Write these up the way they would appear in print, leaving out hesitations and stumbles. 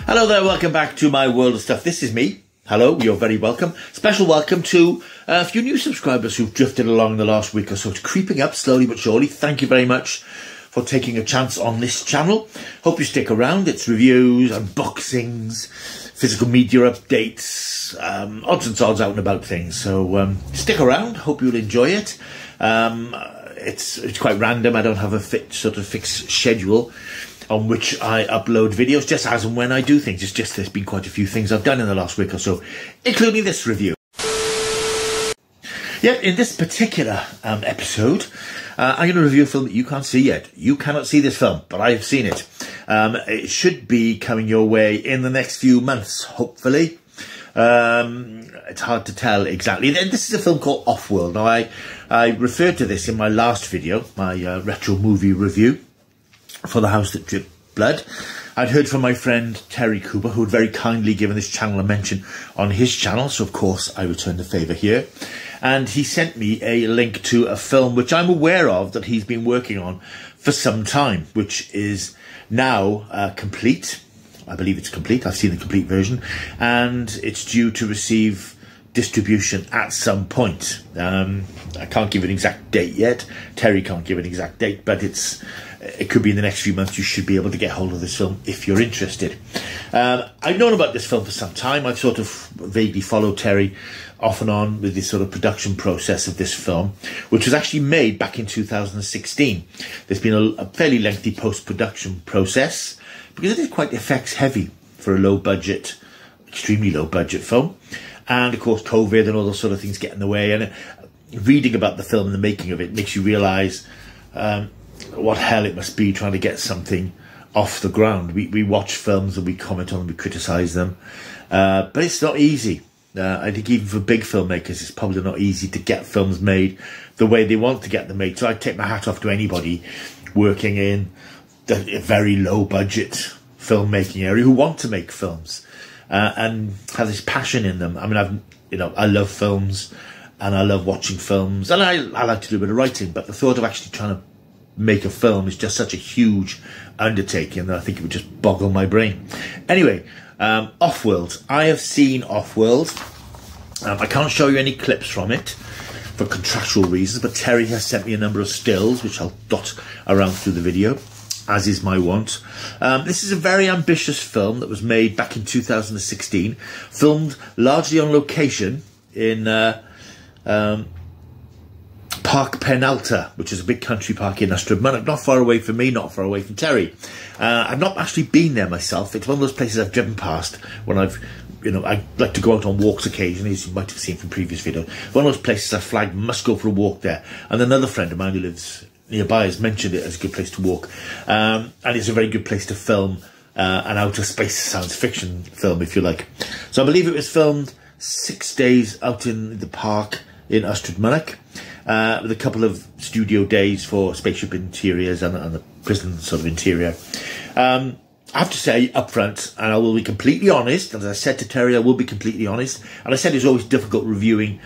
Hello there, welcome back to my world of stuff. This is me. Hello, you're very welcome. Special welcome to a few new subscribers who've drifted along in the last week or so. It's creeping up slowly but surely. Thank you very much for taking a chance on this channel. Hope you stick around. It's reviews, unboxings, physical media updates, odds and sods out and about things. So stick around. Hope you'll enjoy it. It's quite random. I don't have a fixed schedule on which I upload videos, just as and when I do things. It's just there's been quite a few things I've done in the last week or so, including this review. Yep, in this particular episode, I'm going to review a film that you can't see yet. You cannot see this film, but I've seen it. It should be coming your way in the next few months, hopefully. It's hard to tell exactly. And this is a film called Offworld. Now, I referred to this in my last video, my retro movie review for The House That Dripped Blood. I'd heard from my friend Terry Cooper, who had very kindly given this channel a mention on his channel, so of course I returned the favour here. And he sent me a link to a film which I'm aware of that he's been working on for some time, which is now complete. I believe it's complete. I've seen the complete version, and it's due to receive distribution at some point. I can't give an exact date yet. Terry can't give an exact date, but it could be in the next few months. You should be able to get hold of this film if you're interested. I've known about this film for some time. I've sort of vaguely followed Terry off and on with this sort of production process of this film, which was actually made back in 2016. There's been a fairly lengthy post-production process because it is quite effects heavy for a low budget, extremely low budget film. And of course, COVID and all those sort of things get in the way. And reading about the film and the making of it makes you realise what hell it must be trying to get something off the ground. We watch films and we comment on them, we criticise them, but it's not easy. I think even for big filmmakers, it's probably not easy to get films made the way they want to get them made. So I take my hat off to anybody working in a very low budget filmmaking area who want to make films and have this passion in them. I mean, I love films and I love watching films, and I like to do a bit of writing, but the thought of actually trying to make a film is just such a huge undertaking that I think it would just boggle my brain. Anyway, Offworld. I have seen Offworld. I can't show you any clips from it for contractual reasons, but Terry has sent me a number of stills, which I'll dot around through the video, as is my wont. This is a very ambitious film that was made back in 2016, filmed largely on location in Park Penalta, which is a big country park in Ystrad, not far away from me, not far away from Terry. I've not actually been there myself. It's one of those places I've driven past when I like to go out on walks occasionally, as you might have seen from previous videos. One of those places I flagged, must go for a walk there. And another friend of mine who lives nearby has mentioned it as a good place to walk. And it's a very good place to film an outer space science fiction film, if you like. So I believe it was filmed 6 days out in the park in Ystrad, with a couple of studio days for spaceship interiors and the prison sort of interior. I have to say up front, and I will be completely honest, as I said to Terry, I will be completely honest, and I said it's always difficult reviewing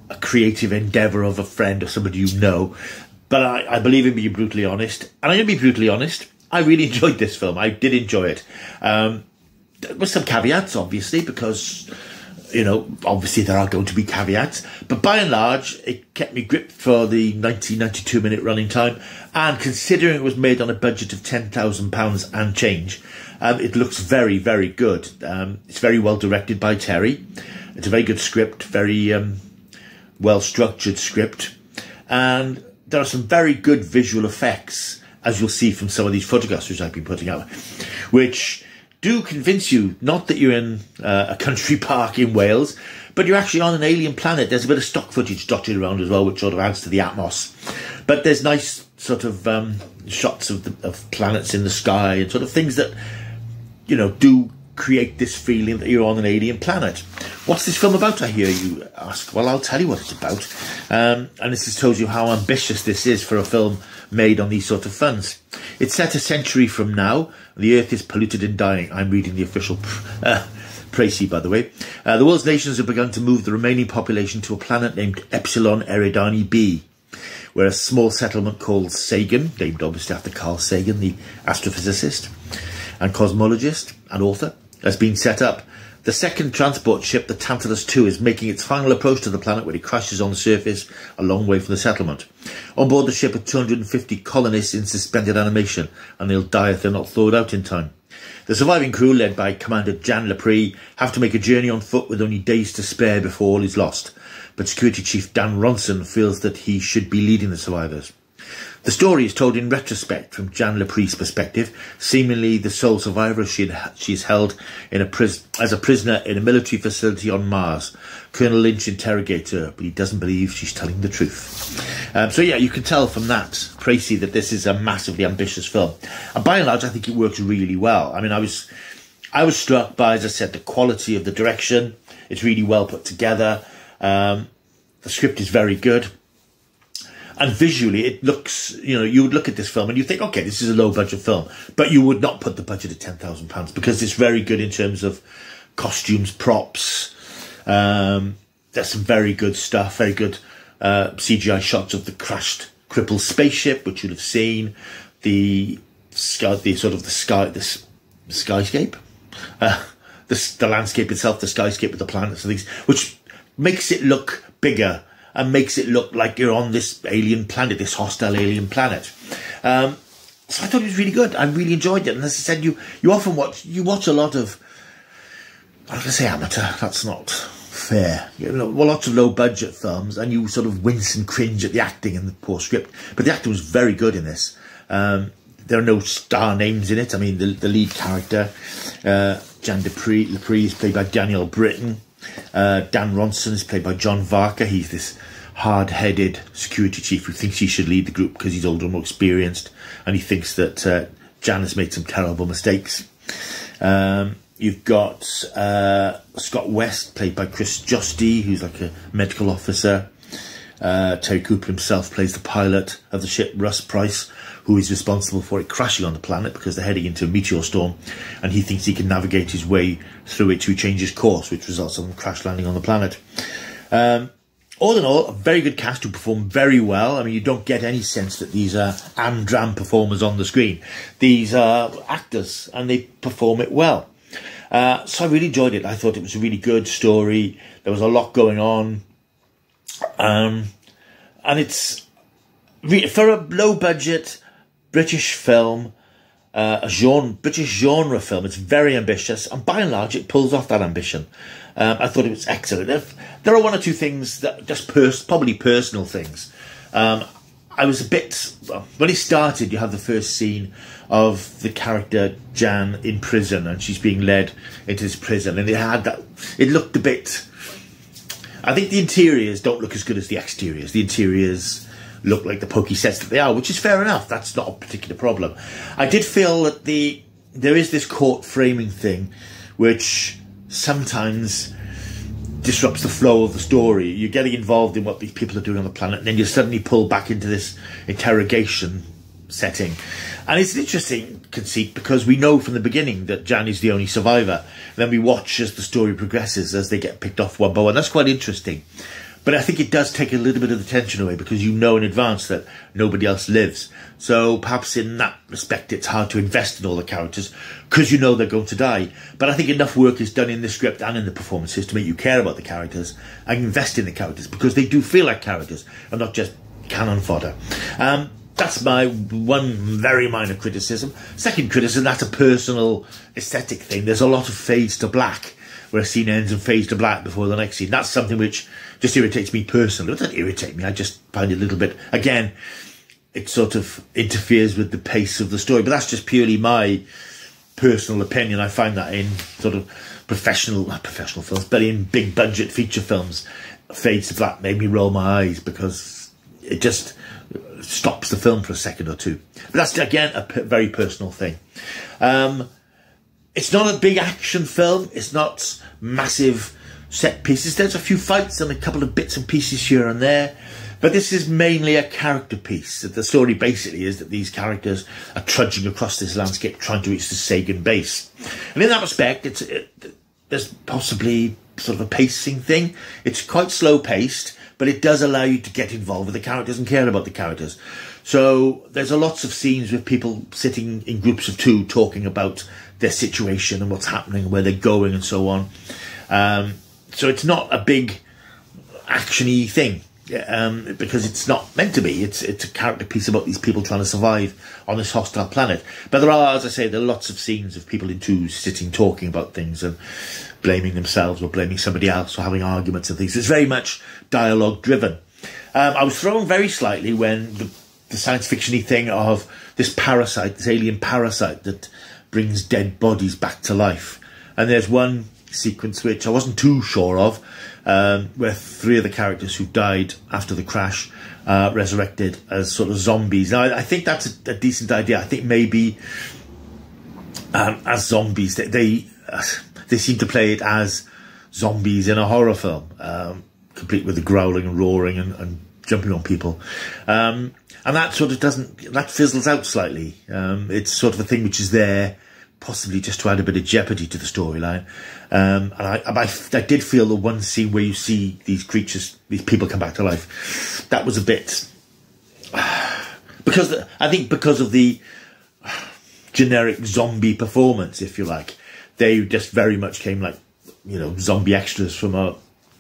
a creative endeavour of a friend or somebody you know, but I believe in being brutally honest, and I'm going to be brutally honest. I really enjoyed this film. I did enjoy it. With some caveats, obviously, because obviously there are going to be caveats, but by and large, it kept me gripped for the 92 minute running time. And considering it was made on a budget of £10,000 and change, it looks very, very good. It's very well directed by Terry. It's a very good script, very well structured script. And there are some very good visual effects, as you'll see from some of these photographs which I've been putting out, which do convince you not that you're in a country park in Wales, but you're actually on an alien planet. There's a bit of stock footage dotted around as well, which sort of adds to the atmos. But there's nice sort of shots of planets in the sky and sort of things that, do create this feeling that you're on an alien planet. What's this film about, I hear you ask? Well, I'll tell you what it's about. And this just tells you how ambitious this is for a film made on these sort of funds. It's set a century from now. The Earth is polluted and dying. I'm reading the official précis, by the way. The world's nations have begun to move the remaining population to a planet named Epsilon Eridani B, where a small settlement called Sagan, named obviously after Carl Sagan, the astrophysicist and cosmologist and author, has been set up. The second transport ship, the Tantalus II, is making its final approach to the planet where it crashes on the surface a long way from the settlement. On board the ship are 250 colonists in suspended animation, and they'll die if they're not thawed out in time. The surviving crew, led by Commander Jan Lepre, have to make a journey on foot with only days to spare before all is lost. But Security Chief Dan Ronson feels that he should be leading the survivors. The story is told in retrospect from Jan Lepre's perspective, seemingly the sole survivor she's held in as a prisoner in a military facility on Mars. Colonel Lynch interrogates her, but he doesn't believe she's telling the truth. So yeah, you can tell from that, Tracy, that this is a massively ambitious film. And by and large, I think it works really well. I mean, I was struck by, as I said, the quality of the direction. It's really well put together. The script is very good. And visually, it looks, you would look at this film and you think, okay, this is a low-budget film. But you would not put the budget at £10,000 because it's very good in terms of costumes, props. There's some very good stuff, very good CGI shots of the crashed, crippled spaceship, which you'd have seen. The skyscape. The landscape itself, the skyscape with the planets and things, which makes it look bigger and makes it look like you're on this alien planet, this hostile alien planet. So I thought it was really good. I really enjoyed it. And as I said, you often watch a lot of, I'm going to say amateur, that's not fair. Lots of low budget films, and you sort of wince and cringe at the acting and the poor script. But the acting was very good in this. There are no star names in it. I mean, the lead character, Jan Lepre, is played by Daniel Britton. Dan Ronson is played by John Varker. He's this hard-headed security chief who thinks he should lead the group because he's older and more experienced, and he thinks that Jan has made some terrible mistakes. You've got Scott West, played by Chris Josty, who's like a medical officer. Terry Cooper himself plays the pilot of the ship, Russ Price, who is responsible for it crashing on the planet because they're heading into a meteor storm, and he thinks he can navigate his way through it to change his course, which results in them crash landing on the planet. All in all, a very good cast who perform very well. I mean, you don't get any sense that these are am-dram performers on the screen. These are actors, and they perform it well. So I really enjoyed it. I thought it was a really good story. There was a lot going on. And it's, for a low-budget British film, British genre film, it's very ambitious, and by and large it pulls off that ambition. I thought it was excellent. There are one or two things that just probably personal things. I was a bit, when it started, you have the first scene of the character Jan in prison, and she's being led into this prison, and it looked a bit, I think the interiors don't look as good as the exteriors. The interiors look like the pokey sets that they are, which is fair enough. That's not a particular problem. I did feel that there is this court framing thing, which sometimes disrupts the flow of the story. You're getting involved in what these people are doing on the planet, and then you're suddenly pulled back into this interrogation setting. And it's an interesting conceit because we know from the beginning that Jan is the only survivor. And then we watch as the story progresses, as they get picked off one by one. That's quite interesting. But I think it does take a little bit of the tension away because you know in advance that nobody else lives. So perhaps in that respect, it's hard to invest in all the characters because you know they're going to die. But I think enough work is done in the script and in the performances to make you care about the characters and invest in the characters because they do feel like characters and not just cannon fodder. That's my one very minor criticism. Second criticism, that's a personal aesthetic thing. There's a lot of fades to black, where a scene ends and fades to black before the next scene. That's something which just irritates me personally. It doesn't irritate me, I just find it a little bit, again, it sort of interferes with the pace of the story. But that's just purely my personal opinion. I find that in sort of not professional films, but in big budget feature films, fades to black made me roll my eyes because it just stops the film for a second or two. But that's, again, a very personal thing. It's not a big action film. It's not massive set pieces. There's a few fights and a couple of bits and pieces here and there. But this is mainly a character piece. The story basically is that these characters are trudging across this landscape trying to reach the Sagan base. And in that respect, there's possibly sort of a pacing thing. It's quite slow paced, but it does allow you to get involved with the characters and care about the characters. So there's lots of scenes with people sitting in groups of two talking about their situation and what's happening, where they're going and so on. So it's not a big action-y thing, because it's not meant to be. It's a character piece about these people trying to survive on this hostile planet. But there are, as I say, there are lots of scenes of people in twos sitting talking about things and blaming themselves or blaming somebody else or having arguments and things. It's very much dialogue-driven. I was thrown very slightly when the science fiction-y thing of this parasite, this alien parasite that brings dead bodies back to life. And there's one sequence which I wasn't too sure of, where three of the characters who died after the crash resurrected as sort of zombies. Now, I think that's a decent idea. I think maybe as zombies, they seem to play it as zombies in a horror film, complete with the growling and roaring and jumping on people. And that sort of that fizzles out slightly. It's sort of a thing which is there possibly just to add a bit of jeopardy to the storyline. And I did feel the one scene where you see these creatures, these people come back to life, that was a bit... because of the generic zombie performance, if you like, they just very much came like, zombie extras from a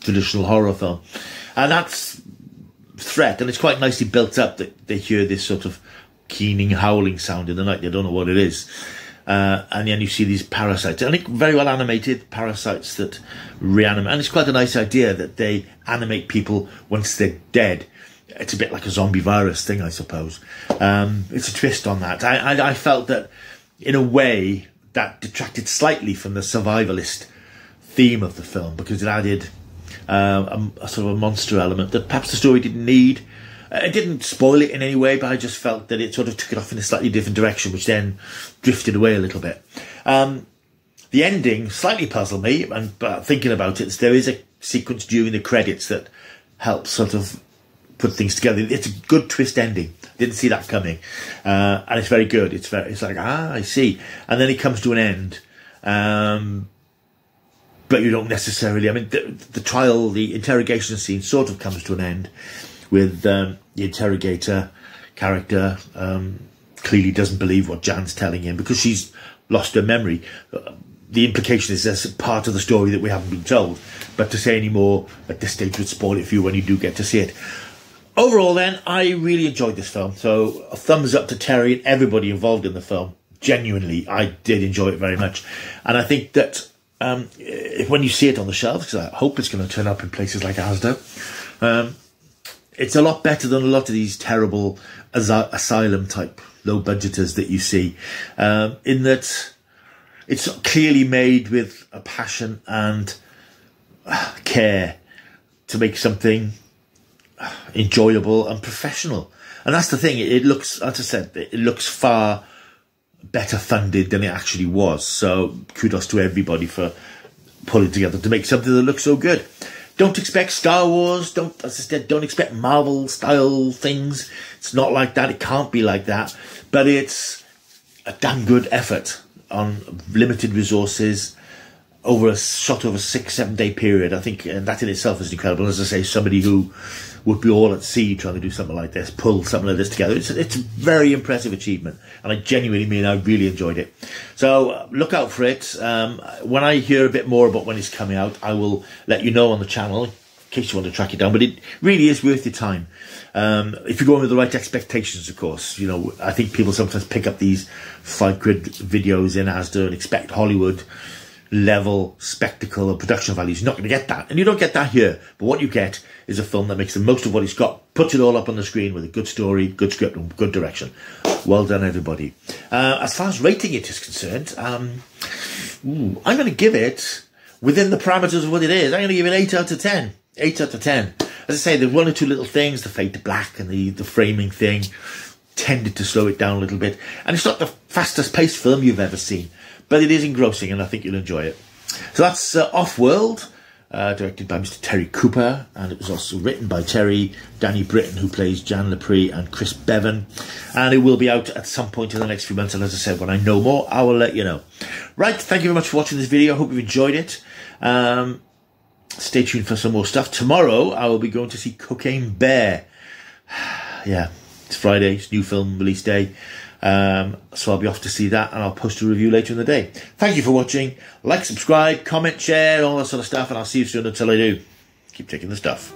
traditional horror film. And that's threat, and it's quite nicely built up that they hear this sort of keening howling sound in the night. They don't know what it is. And then you see these parasites, and very well animated parasites that reanimate. And it's quite a nice idea that they animate people once they're dead. It's a bit like a zombie virus thing, I suppose. It's a twist on that. I felt that, in a way, that detracted slightly from the survivalist theme of the film, because it added a sort of a monster element that perhaps the story didn't need. It didn't spoil it in any way, but I just felt that it sort of took it off in a slightly different direction, which then drifted away a little bit. The ending slightly puzzled me, but thinking about it, there is a sequence during the credits that helps sort of put things together. It's a good twist ending. Didn't see that coming, and it's very good. It's like, I see, and then it comes to an end. But you don't necessarily... I mean, the interrogation scene sort of comes to an end with the interrogator character clearly doesn't believe what Jan's telling him because she's lost her memory. The implication is there's part of the story that we haven't been told. But to say any more at this stage would spoil it for you when you do get to see it. Overall, then, I really enjoyed this film. So a thumbs up to Terry and everybody involved in the film. Genuinely, I did enjoy it very much. And I think that... when you see it on the shelves, because I hope it's going to turn up in places like Asda, it's a lot better than a lot of these terrible asylum type low budgeters that you see, in that it's clearly made with a passion and care to make something enjoyable and professional. And that's the thing. It looks, as I said, it looks far better funded than it actually was. So kudos to everybody for pulling together to make something that looks so good. Don't expect Star Wars. As I said, don't expect Marvel style things. It's not like that. It can't be like that. But it's a damn good effort on limited resources shot over a 6-7 day period. I think that in itself is incredible. As I say, somebody who would be all at sea trying to do something like this, pull something like this together. It's a very impressive achievement, and I genuinely mean I really enjoyed it. So look out for it. When I hear a bit more about when it's coming out, I will let you know on the channel in case you want to track it down. But it really is worth your time. If you're going with the right expectations, of course. I think people sometimes pick up these £5 videos in Asda and expect Hollywood level spectacle and production values. You're not going to get that, and you don't get that here. But what you get is a film that makes the most of what it's got, puts it all up on the screen with a good story, good script, and good direction. Well done, everybody. As far as rating it is concerned, I'm going to give it within the parameters of what it is. I'm going to give it 8 out of 10. 8 out of 10. As I say, there's one or two little things, the fade to black and the framing thing tended to slow it down a little bit. And it's not the fastest paced film you've ever seen, but it is engrossing, and I think you'll enjoy it. So that's Offworld, directed by Mr. Terry Cooper, and it was also written by Terry, Danny Britton, who plays Jan Lepre, and Chris Bevan. And it will be out at some point in the next few months, and as I said, when I know more, I will let you know. Right, thank you very much for watching this video. I hope you've enjoyed it. Stay tuned for some more stuff. Tomorrow, I will be going to see Cocaine Bear. Yeah, It's Friday, it's new film release day. So I'll be off to see that, and I'll post a review later in the day. Thank you for watching. Like, subscribe, comment, share, all that sort of stuff, and I'll see you soon. Until I do, keep taking the stuff.